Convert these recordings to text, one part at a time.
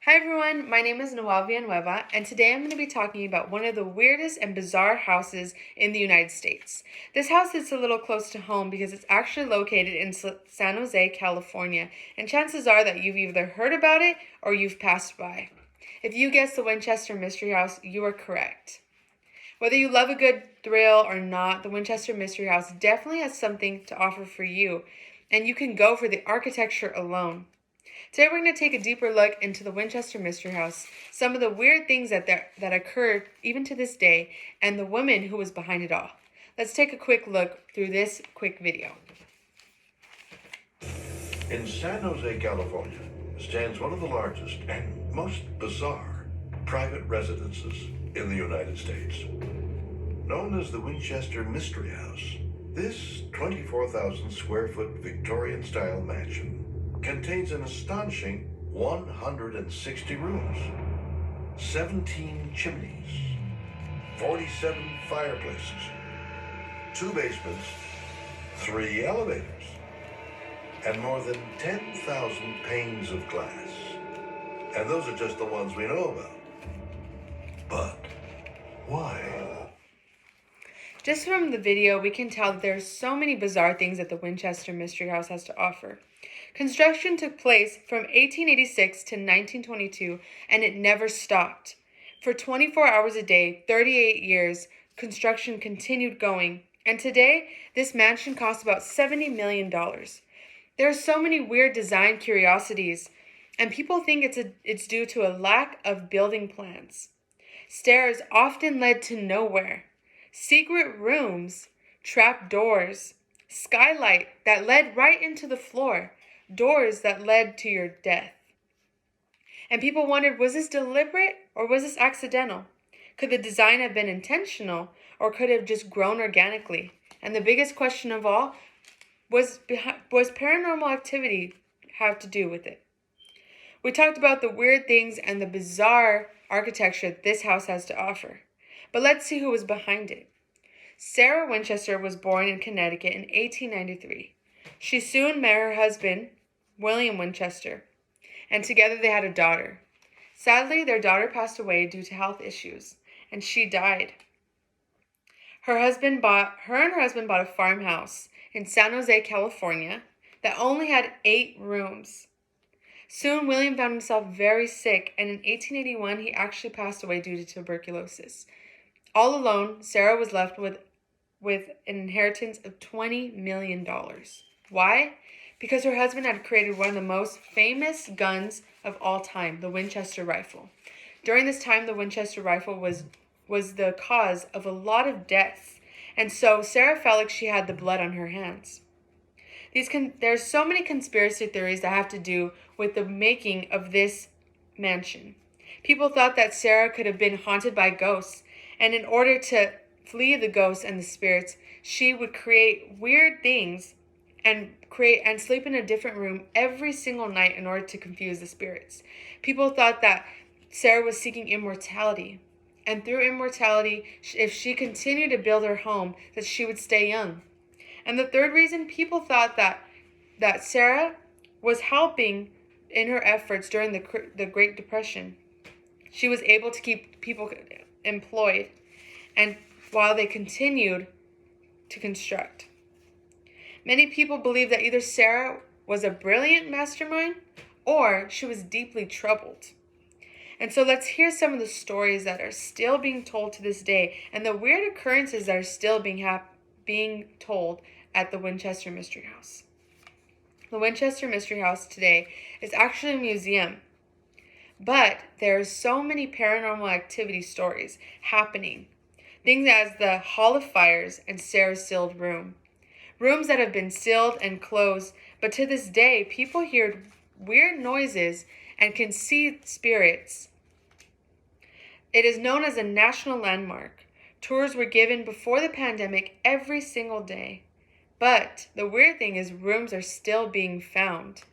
Hi everyone, my name is Noel Villanueva, and today I'm going to be talking about one of the weirdest and bizarre houses in the United States. This house is a little close to home because it's actually located in San Jose, California, and chances are that you've either heard about it or you've passed by. If you guessed the Winchester Mystery House, you are correct. Whether you love a good thrill or not, the Winchester Mystery House definitely has something to offer for you, and you can go for the architecture alone. Today we're going to take a deeper look into the Winchester Mystery House, some of the weird things that occurred even to this day, and the woman who was behind it all. Let's take a quick look through this quick video. In San Jose, California, stands one of the largest and most bizarre private residences in the United States. Known as the Winchester Mystery House, this 24,000 square foot Victorian-style mansion contains an astonishing 160 rooms, 17 chimneys, 47 fireplaces, 2 basements, 3 elevators, and more than 10,000 panes of glass. And those are just the ones we know about. But why? Just from the video, we can tell that there are so many bizarre things that the Winchester Mystery House has to offer. Construction took place from 1886 to 1922, and it never stopped. For 24 hours a day, 38 years, construction continued going, and today, this mansion costs about $70 million. There are so many weird design curiosities, and people think it's due to a lack of building plans. Stairs often led to nowhere. Secret rooms, trap doors, skylight that led right into the floor, doors that led to your death. And people wondered, was this deliberate or was this accidental? Could the design have been intentional or could it have just grown organically? And the biggest question of all, was paranormal activity have to do with it? We talked about the weird things and the bizarre architecture this house has to offer. But let's see who was behind it. Sarah Winchester was born in Connecticut in 1893. She soon met her husband, William Winchester, and together they had a daughter. Sadly, their daughter passed away due to health issues, and she died. Her and her husband bought a farmhouse in San Jose, California, that only had 8 rooms. Soon, William found himself very sick, and in 1881, he actually passed away due to tuberculosis. All alone, Sarah was left with an inheritance of $20 million. Why? Because her husband had created one of the most famous guns of all time, the Winchester rifle. During this time, the Winchester rifle was the cause of a lot of deaths, and so Sarah felt like she had the blood on her hands. There's so many conspiracy theories that have to do with the making of this mansion. People thought that Sarah could have been haunted by ghosts, and in order to flee the ghosts and the spirits, she would create weird things and sleep in a different room every single night in order to confuse the spirits. People thought that Sarah was seeking immortality, and through immortality, if she continued to build her home, that she would stay young. And the third reason, people thought that Sarah was helping in her efforts during the Great Depression. She was able to keep people employed, and while they continued to construct. Many people believe that either Sarah was a brilliant mastermind or she was deeply troubled. And so let's hear some of the stories that are still being told to this day and the weird occurrences that are still being told at the Winchester Mystery House. The Winchester Mystery House today is actually a museum, but there are so many paranormal activity stories happening. Things as the Hall of Fires and Sarah's sealed room. Rooms that have been sealed and closed, but to this day, people hear weird noises and can see spirits. It is known as a national landmark. Tours were given before the pandemic every single day. But the weird thing is rooms are still being found.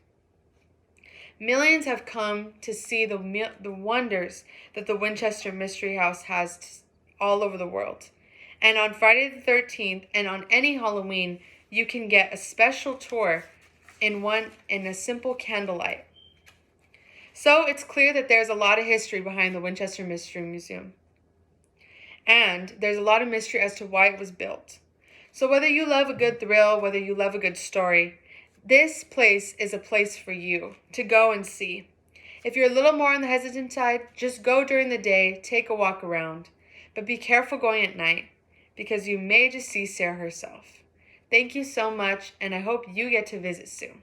Millions have come to see the wonders that the Winchester Mystery House has all over the world. And on Friday the 13th and on any Halloween, you can get a special tour in a simple candlelight. So it's clear that there's a lot of history behind the Winchester Mystery Museum. And there's a lot of mystery as to why it was built. So whether you love a good thrill, whether you love a good story, this place is a place for you to go and see. If you're a little more on the hesitant side, just go during the day, take a walk around. But be careful going at night, because you may just see Sarah herself. Thank you so much, and I hope you get to visit soon.